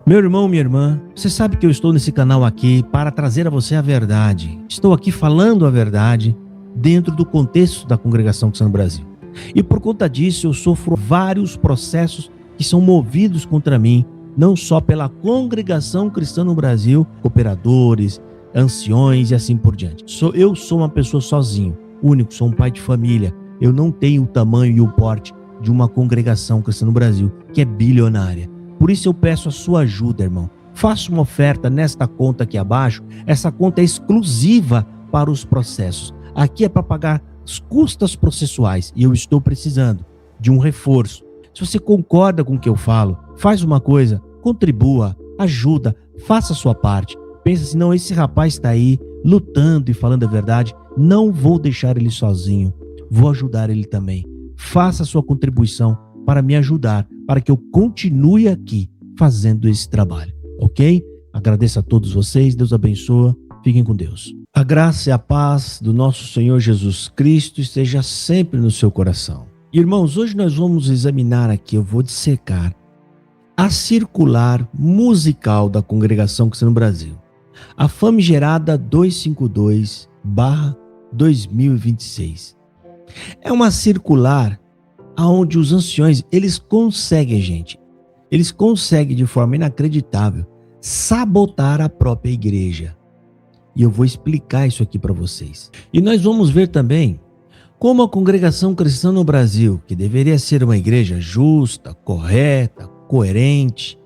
Meu irmão, minha irmã, você sabe que eu estou nesse canal aqui para trazer a você a verdade. Estou aqui falando a verdade dentro do contexto da Congregação Cristã no Brasil. E por conta disso eu sofro vários processos que são movidos contra mim, não só pela Congregação Cristã no Brasil, cooperadores, anciões e assim por diante. Eu sou uma pessoa sozinho, único, sou um pai de família. Eu não tenho o tamanho e o porte de uma Congregação Cristã no Brasil, que é bilionária. Por isso eu peço a sua ajuda, irmão. Faça uma oferta nesta conta aqui abaixo. Essa conta é exclusiva para os processos. Aqui é para pagar as custas processuais e eu estou precisando de um reforço. Se você concorda com o que eu falo, faz uma coisa, contribua, ajuda, faça a sua parte. Pensa assim, não, esse rapaz está aí lutando e falando a verdade, não vou deixar ele sozinho, vou ajudar ele também. Faça a sua contribuição para me ajudar, para que eu continue aqui fazendo esse trabalho, ok? Agradeço a todos vocês, Deus abençoe, fiquem com Deus. A graça e a paz do nosso Senhor Jesus Cristo esteja sempre no seu coração. Irmãos, hoje nós vamos examinar aqui, eu vou dissecar a circular musical da Congregação Cristã no Brasil, a famigerada 252/2026. É uma circular aonde os anciões, eles conseguem de forma inacreditável sabotar a própria igreja. E eu vou explicar isso aqui para vocês. E nós vamos ver também como a Congregação Cristã no Brasil, que deveria ser uma igreja justa, correta, coerente,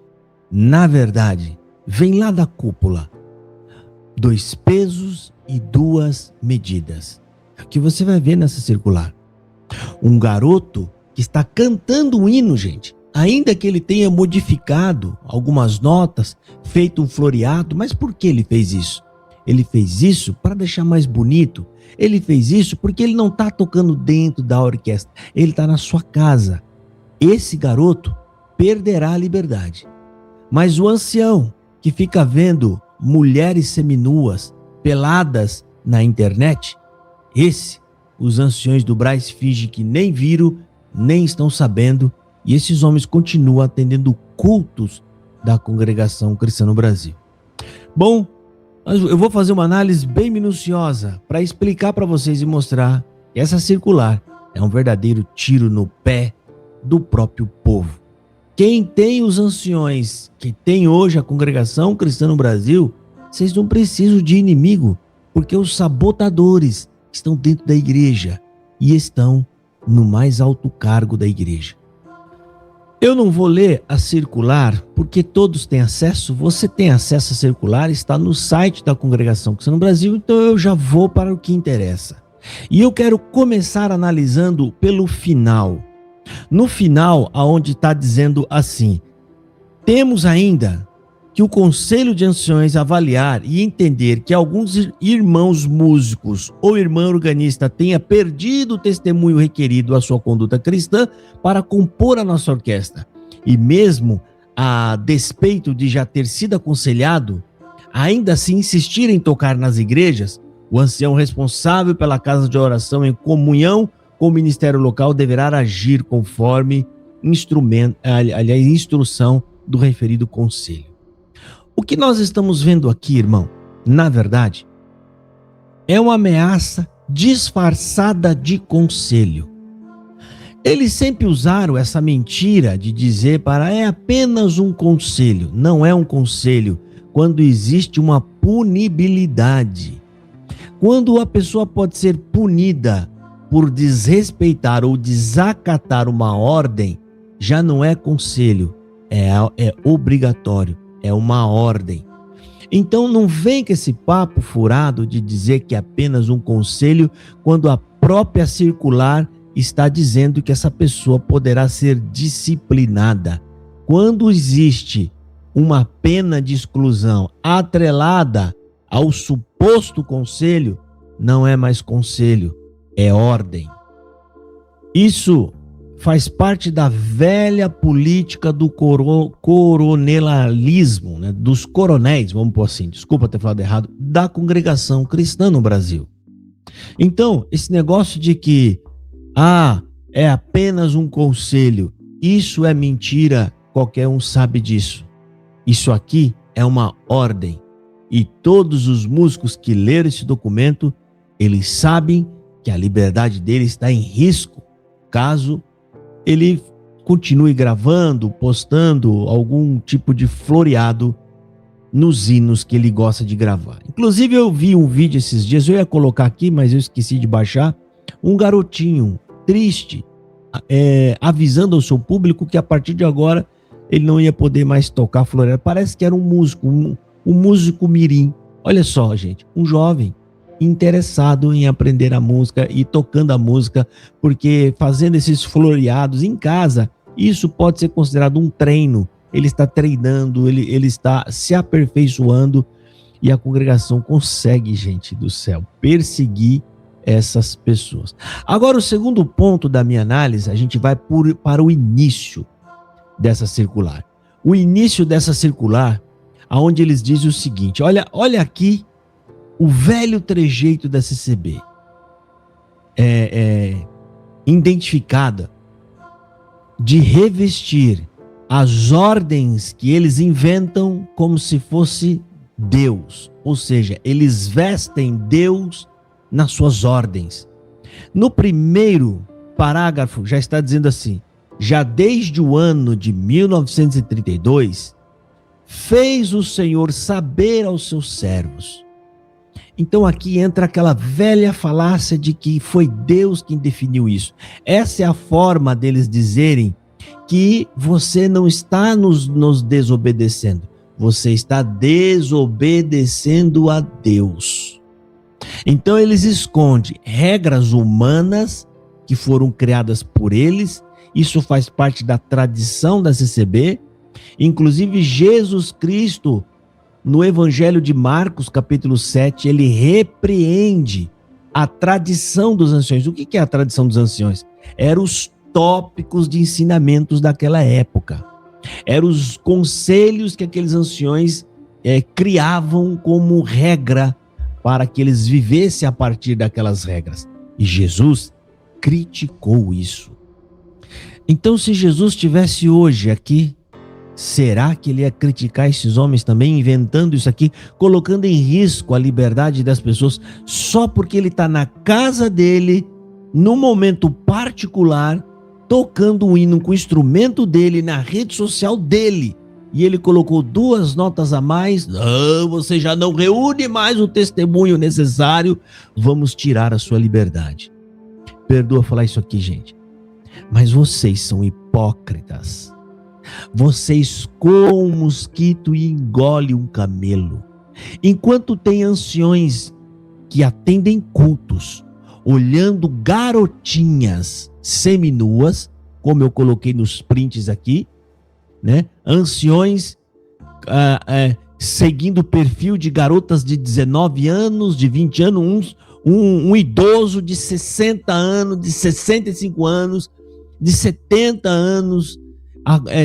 na verdade, vem lá da cúpula. 2 pesos e 2 medidas. É o que você vai ver nessa circular. Um garoto que está cantando um hino, gente, ainda que ele tenha modificado algumas notas, feito um floreado, mas por que ele fez isso? Ele fez isso para deixar mais bonito, ele fez isso porque ele não está tocando dentro da orquestra, ele está na sua casa. Esse garoto perderá a liberdade, mas o ancião que fica vendo mulheres seminuas, peladas na internet, os anciões do Brás fingem que nem viram, nem estão sabendo, e esses homens continuam atendendo cultos da Congregação Cristã no Brasil. Bom, eu vou fazer uma análise bem minuciosa para explicar para vocês e mostrar que essa circular é um verdadeiro tiro no pé do próprio povo. Quem tem os anciões que tem hoje a Congregação Cristã no Brasil, vocês não precisam de inimigo, porque os sabotadores estão dentro da igreja e estão no mais alto cargo da igreja. Eu não vou ler a circular, porque todos têm acesso, você tem acesso à circular, está no site da Congregação Cristã no Brasil, então eu já vou para o que interessa. E eu quero começar analisando pelo final. No final, aonde está dizendo assim: temos ainda que o Conselho de Anciões avaliar e entender que alguns irmãos músicos ou irmã organista tenha perdido o testemunho requerido à sua conduta cristã para compor a nossa orquestra. E mesmo a despeito de já ter sido aconselhado, ainda assim insistir em tocar nas igrejas, o ancião responsável pela casa de oração em comunhão com o ministério local deverá agir conforme instrução do referido conselho. O que nós estamos vendo aqui, irmão, na verdade, é uma ameaça disfarçada de conselho. Eles sempre usaram essa mentira de dizer é apenas um conselho. Não é um conselho quando existe uma punibilidade. Quando a pessoa pode ser punida por desrespeitar ou desacatar uma ordem, já não é conselho, é obrigatório. É uma ordem. Então não vem com esse papo furado de dizer que é apenas um conselho, quando a própria circular está dizendo que essa pessoa poderá ser disciplinada. Quando existe uma pena de exclusão atrelada ao suposto conselho, não é mais conselho, é ordem. Isso faz parte da velha política do coronelismo, né? Dos coronéis, vamos pôr assim, desculpa ter falado errado, da Congregação Cristã no Brasil. Então, esse negócio de que é apenas um conselho, isso é mentira, qualquer um sabe disso. Isso aqui é uma ordem. E todos os músicos que leram esse documento, eles sabem que a liberdade dele está em risco, caso ele continue gravando, postando algum tipo de floreado nos hinos que ele gosta de gravar. Inclusive eu vi um vídeo esses dias, eu ia colocar aqui, mas eu esqueci de baixar, um garotinho triste, avisando ao seu público que a partir de agora ele não ia poder mais tocar floreado. Parece que era um músico, um músico mirim. Olha só, gente, um jovem interessado em aprender a música e tocando a música, porque fazendo esses floreados em casa, isso pode ser considerado um treino. Ele está treinando, ele está se aperfeiçoando e a congregação consegue, gente do céu, perseguir essas pessoas. Agora, o segundo ponto da minha análise, a gente vai para o início dessa circular. O início dessa circular, onde eles dizem o seguinte, olha aqui o velho trejeito da CCB, identificada de revestir as ordens que eles inventam como se fosse Deus, ou seja, eles vestem Deus nas suas ordens. No primeiro parágrafo já está dizendo assim: já desde o ano de 1932, fez o Senhor saber aos seus servos. Então aqui entra aquela velha falácia de que foi Deus quem definiu isso. Essa é a forma deles dizerem que você não está nos desobedecendo, você está desobedecendo a Deus. Então eles escondem regras humanas que foram criadas por eles, isso faz parte da tradição da CCB, inclusive Jesus Cristo, no Evangelho de Marcos, capítulo 7, ele repreende a tradição dos anciões. O que é a tradição dos anciões? Eram os tópicos de ensinamentos daquela época. Eram os conselhos que aqueles anciões criavam como regra para que eles vivessem a partir daquelas regras. E Jesus criticou isso. Então, se Jesus estivesse hoje aqui, será que ele ia criticar esses homens também, inventando isso aqui, colocando em risco a liberdade das pessoas, só porque ele está na casa dele, num momento particular, tocando um hino com o instrumento dele, na rede social dele, e ele colocou 2 notas a mais? Não, você já não reúne mais o testemunho necessário, vamos tirar a sua liberdade. Perdoa falar isso aqui, gente, mas vocês são hipócritas. Vocês coam um mosquito e engolem um camelo. Enquanto tem anciões que atendem cultos, olhando garotinhas seminuas, como eu coloquei nos prints aqui, né? Anciões seguindo o perfil de garotas de 19 anos, de 20 anos, um idoso de 60 anos, de 65 anos, de 70 anos,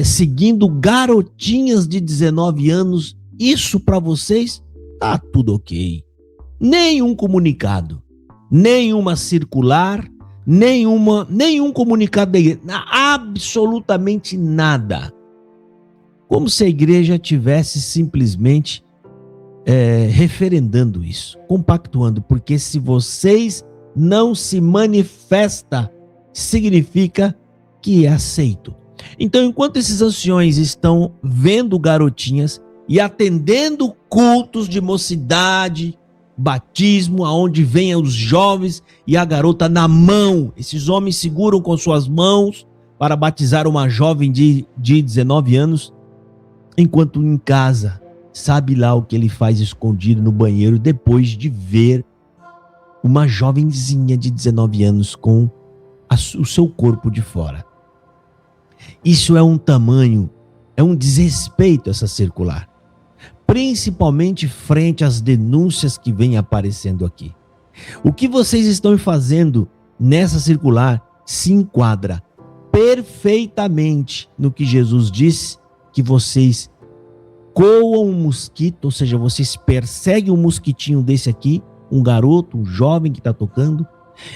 seguindo garotinhas de 19 anos. Isso para vocês tá tudo ok. Nenhum comunicado, nenhuma circular, nenhum comunicado da igreja, absolutamente nada. Como se a igreja tivesse simplesmente referendando isso, compactuando, porque se vocês não se manifestam, significa que é aceito. Então, enquanto esses anciões estão vendo garotinhas e atendendo cultos de mocidade, batismo, aonde vêm os jovens e a garota na mão, esses homens seguram com suas mãos para batizar uma jovem de 19 anos, enquanto em casa, sabe lá o que ele faz escondido no banheiro depois de ver uma jovenzinha de 19 anos com o seu corpo de fora. Isso é um tamanho, é um desrespeito essa circular, principalmente frente às denúncias que vêm aparecendo aqui. O que vocês estão fazendo nessa circular se enquadra perfeitamente no que Jesus disse, que vocês coam um mosquito, ou seja, vocês perseguem um mosquitinho desse aqui, um garoto, um jovem que está tocando,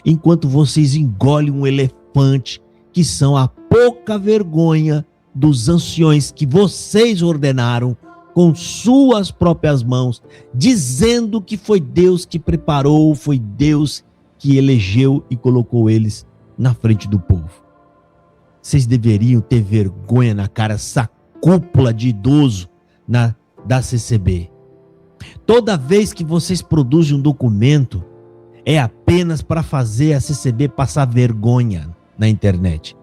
enquanto vocês engolem um elefante, que são a pouca vergonha dos anciões que vocês ordenaram com suas próprias mãos, dizendo que foi Deus que preparou, foi Deus que elegeu e colocou eles na frente do povo. Vocês deveriam ter vergonha na cara, essa cúpula de idoso da CCB. Toda vez que vocês produzem um documento, é apenas para fazer a CCB passar vergonha na internet.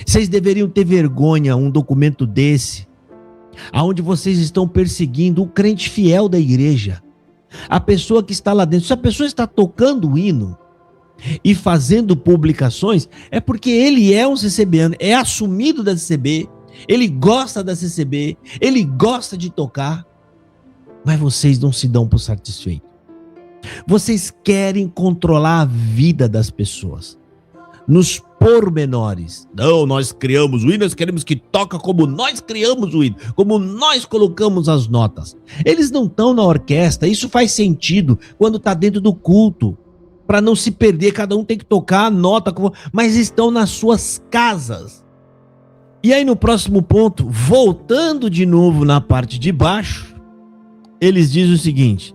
Vocês deveriam ter vergonha um documento desse, aonde vocês estão perseguindo o crente fiel da igreja, a pessoa que está lá dentro. Se a pessoa está tocando o hino e fazendo publicações, é porque ele é um CCBano, é assumido da CCB, ele gosta da CCB, ele gosta de tocar, mas vocês não se dão por satisfeitos. Vocês querem controlar a vida das pessoas nos pormenores. Não, nós criamos o hino, nós queremos que toca como nós criamos o hino, como nós colocamos as notas. Eles não estão na orquestra, isso faz sentido quando está dentro do culto, para não se perder, cada um tem que tocar a nota, mas estão nas suas casas. E aí no próximo ponto, voltando de novo na parte de baixo, eles dizem o seguinte,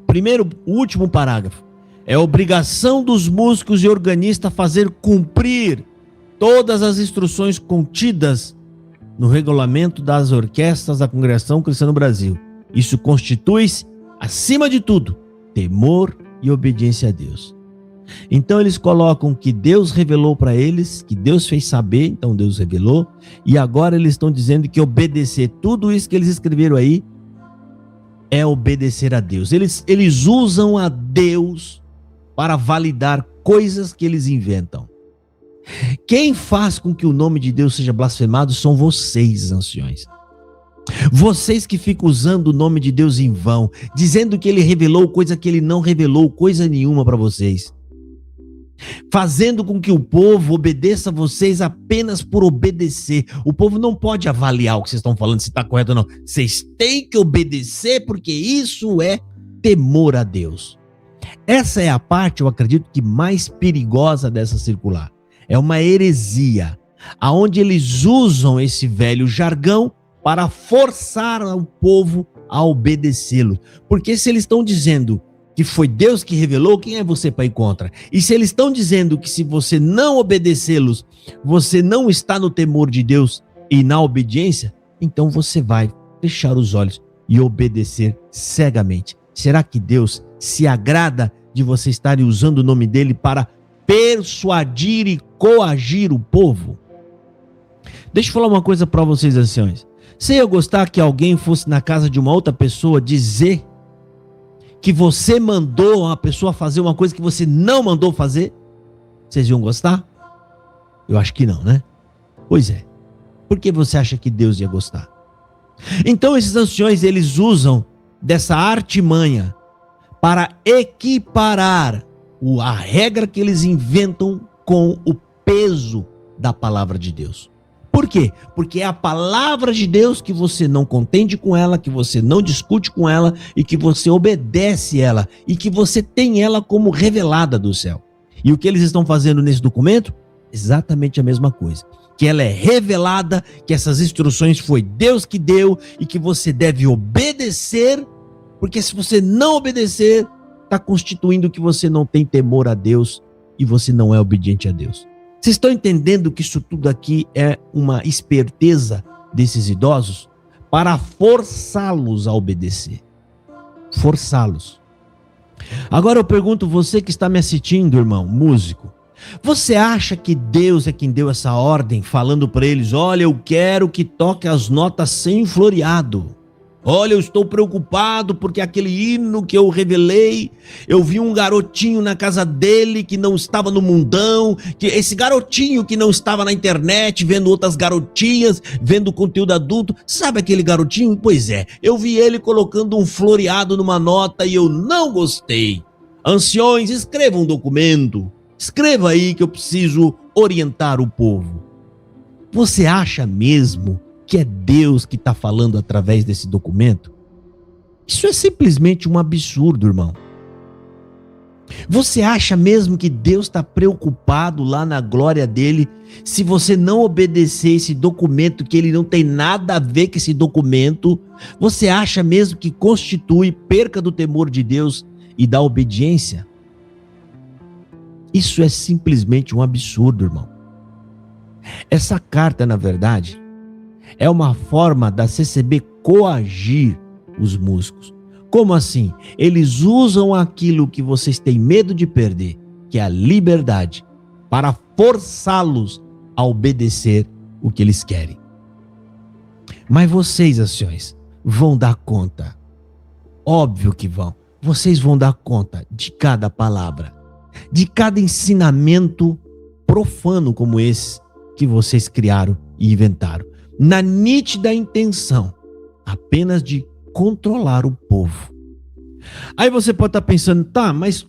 primeiro, o último parágrafo, é obrigação dos músicos e organistas fazer cumprir todas as instruções contidas no regulamento das orquestras da Congregação Cristã no Brasil. Isso constitui-se, acima de tudo, temor e obediência a Deus. Então eles colocam que Deus revelou para eles, que Deus fez saber, então Deus revelou, e agora eles estão dizendo que obedecer tudo isso que eles escreveram aí é obedecer a Deus. Eles usam a Deus para validar coisas que eles inventam. Quem faz com que o nome de Deus seja blasfemado são vocês, anciões. Vocês que ficam usando o nome de Deus em vão, dizendo que ele revelou coisa que ele não revelou, coisa nenhuma para vocês. Fazendo com que o povo obedeça a vocês apenas por obedecer. O povo não pode avaliar o que vocês estão falando, se está correto ou não. Vocês têm que obedecer porque isso é temor a Deus. Essa é a parte, eu acredito, que mais perigosa dessa circular. É uma heresia, aonde eles usam esse velho jargão para forçar o povo a obedecê-lo. Porque se eles estão dizendo que foi Deus que revelou, quem é você para ir contra? E se eles estão dizendo que se você não obedecê-los, você não está no temor de Deus e na obediência, então você vai fechar os olhos e obedecer cegamente. Será que Deus se agrada de você estar usando o nome dele para persuadir e coagir o povo? Deixa eu falar uma coisa para vocês, anciões. Você ia gostar que alguém fosse na casa de uma outra pessoa dizer que você mandou a pessoa fazer uma coisa que você não mandou fazer? Vocês iam gostar? Eu acho que não, né? Pois é. Por que você acha que Deus ia gostar? Então esses anciões, eles usam dessa artimanha para equiparar a regra que eles inventam com o peso da palavra de Deus. Por quê? Porque é a palavra de Deus que você não contende com ela, que você não discute com ela e que você obedece ela e que você tem ela como revelada do céu. E o que eles estão fazendo nesse documento? Exatamente a mesma coisa. Que ela é revelada, que essas instruções foi Deus que deu e que você deve obedecer, porque se você não obedecer, está constituindo que você não tem temor a Deus e você não é obediente a Deus. Vocês estão entendendo que isso tudo aqui é uma esperteza desses idosos para forçá-los a obedecer? Forçá-los. Agora eu pergunto, você que está me assistindo, irmão, músico, você acha que Deus é quem deu essa ordem, falando para eles, olha, eu quero que toque as notas sem floreado. Olha, eu estou preocupado porque aquele hino que eu revelei, eu vi um garotinho na casa dele que não estava no mundão, que esse garotinho que não estava na internet, vendo outras garotinhas, vendo conteúdo adulto, sabe aquele garotinho? Pois é, eu vi ele colocando um floreado numa nota e eu não gostei. Anciões, escreva um documento, escreva aí que eu preciso orientar o povo. Você acha mesmo que é Deus que está falando através desse documento? Isso é simplesmente um absurdo, irmão. Você acha mesmo que Deus está preocupado lá na glória dele se você não obedecer esse documento, que ele não tem nada a ver com esse documento? Você acha mesmo que constitui perca do temor de Deus e da obediência? Isso é simplesmente um absurdo, irmão. Essa carta, na verdade, é uma forma da CCB coagir os músicos. Como assim? Eles usam aquilo que vocês têm medo de perder, que é a liberdade, para forçá-los a obedecer o que eles querem. Mas vocês, anciões, vão dar conta. Óbvio que vão. Vocês vão dar conta de cada palavra, de cada ensinamento profano como esse que vocês criaram e inventaram, na nítida intenção apenas de controlar o povo. Aí você pode estar pensando, tá, mas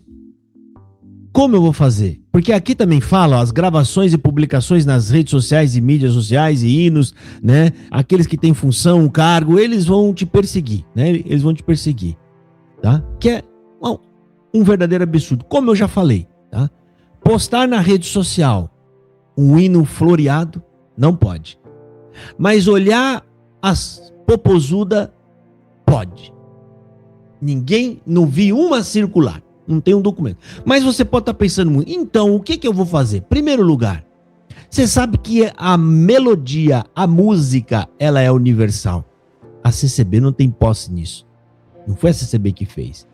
como eu vou fazer? Porque aqui também fala, as gravações e publicações nas redes sociais e mídias sociais e hinos, né? Aqueles que têm função, cargo, eles vão te perseguir, né? Eles vão te perseguir, tá? Que é um verdadeiro absurdo. Como eu já falei, tá? Postar na rede social um hino floreado, não pode. Mas olhar as popozudas, pode. Ninguém, não vi uma circular, não tem um documento. Mas você pode estar pensando, então o que eu vou fazer? Primeiro lugar, você sabe que a melodia, a música, ela é universal. A CCB não tem posse nisso. Não foi a CCB que fez.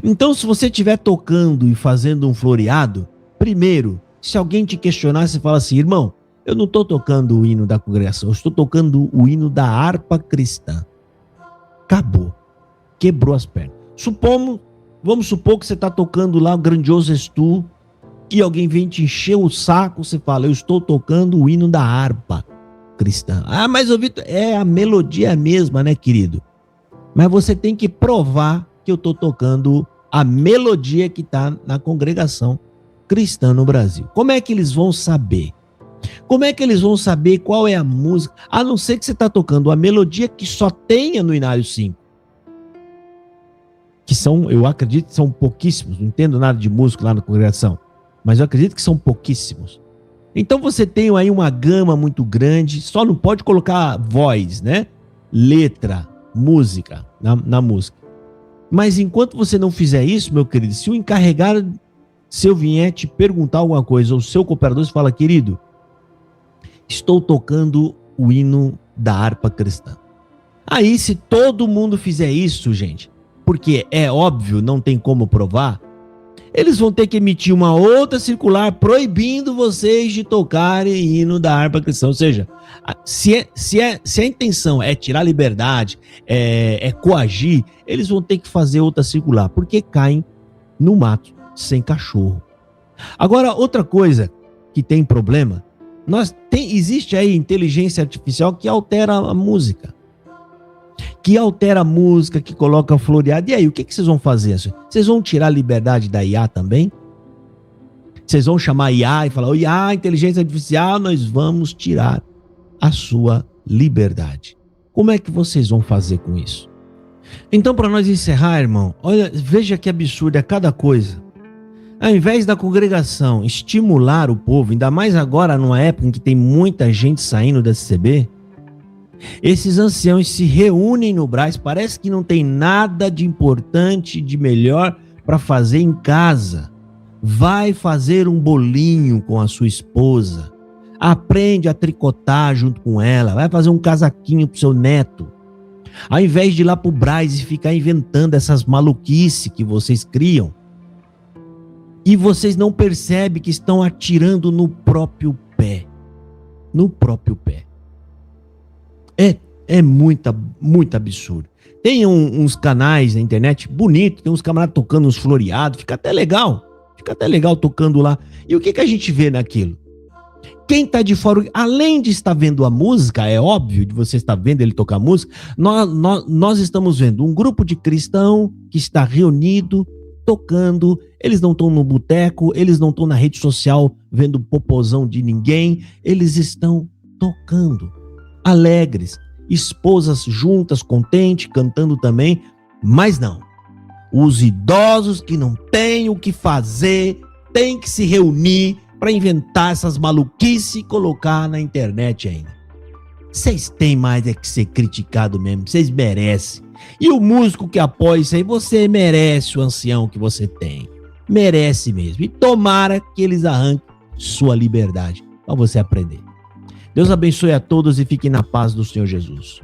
Então, se você estiver tocando e fazendo um floreado, primeiro, se alguém te questionar, você fala assim, irmão, eu não estou tocando o hino da congregação, eu estou tocando o hino da harpa cristã. Acabou. Quebrou as pernas. Vamos supor que você está tocando lá o grandioso Estu e alguém vem te encher o saco, você fala, eu estou tocando o hino da harpa cristã. Ah, mas o Vitor, a melodia é a mesma, né, querido? Mas você tem que provar que eu estou tocando a melodia que está na congregação cristã no Brasil. Como é que eles vão saber? Como é que eles vão saber qual é a música? A não ser que você está tocando a melodia que só tenha no Inário 5. Que são, eu acredito que são pouquíssimos. Não entendo nada de música lá na congregação. Mas eu acredito que são pouquíssimos. Então você tem aí uma gama muito grande. Só não pode colocar voz, né? Letra, música, na música. Mas enquanto você não fizer isso, meu querido, se o encarregado, se eu vier te perguntar alguma coisa, ou o seu cooperador, você fala, querido, estou tocando o hino da harpa cristã. Aí, se todo mundo fizer isso, gente, porque é óbvio, não tem como provar, eles vão ter que emitir uma outra circular proibindo vocês de tocarem hino da harpa cristã. Ou seja, se a intenção é tirar liberdade, é coagir, eles vão ter que fazer outra circular, porque caem no mato sem cachorro. Agora, outra coisa que tem problema, existe aí inteligência artificial que altera a música. Que coloca floreado. E aí, o que vocês vão fazer? Vocês vão tirar a liberdade da IA também? Vocês vão chamar a IA e falar, IA, inteligência artificial, nós vamos tirar a sua liberdade. Como é que vocês vão fazer com isso? Então, para nós encerrar, irmão, olha, veja que absurdo é cada coisa. Ao invés da congregação estimular o povo, ainda mais agora numa época em que tem muita gente saindo da CCB, esses anciãos se reúnem no Brás, parece que não tem nada de importante, de melhor para fazer em casa. Vai fazer um bolinho com a sua esposa, aprende a tricotar junto com ela, vai fazer um casaquinho pro seu neto. Ao invés de ir lá pro Brás e ficar inventando essas maluquices que vocês criam, e vocês não percebem que estão atirando no próprio pé. No próprio pé. É muito absurdo. Tem uns canais na internet bonito, tem uns camaradas tocando uns floreados, fica até legal tocando lá. E o que a gente vê naquilo? Quem está de fora, além de estar vendo a música, é óbvio de você estar vendo ele tocar música, nós estamos vendo um grupo de cristão que está reunido, tocando, eles não estão no boteco, eles não estão na rede social vendo popozão de ninguém, eles estão tocando, alegres, esposas juntas, contentes, cantando também, mas não. Os idosos que não têm o que fazer, têm que se reunir para inventar essas maluquices e colocar na internet ainda. Vocês têm mais é que ser criticado mesmo, vocês merecem. E o músico que apoia isso aí, você merece o ancião que você tem. Merece mesmo. E tomara que eles arranquem sua liberdade para você aprender. Deus abençoe a todos e fiquem na paz do Senhor Jesus.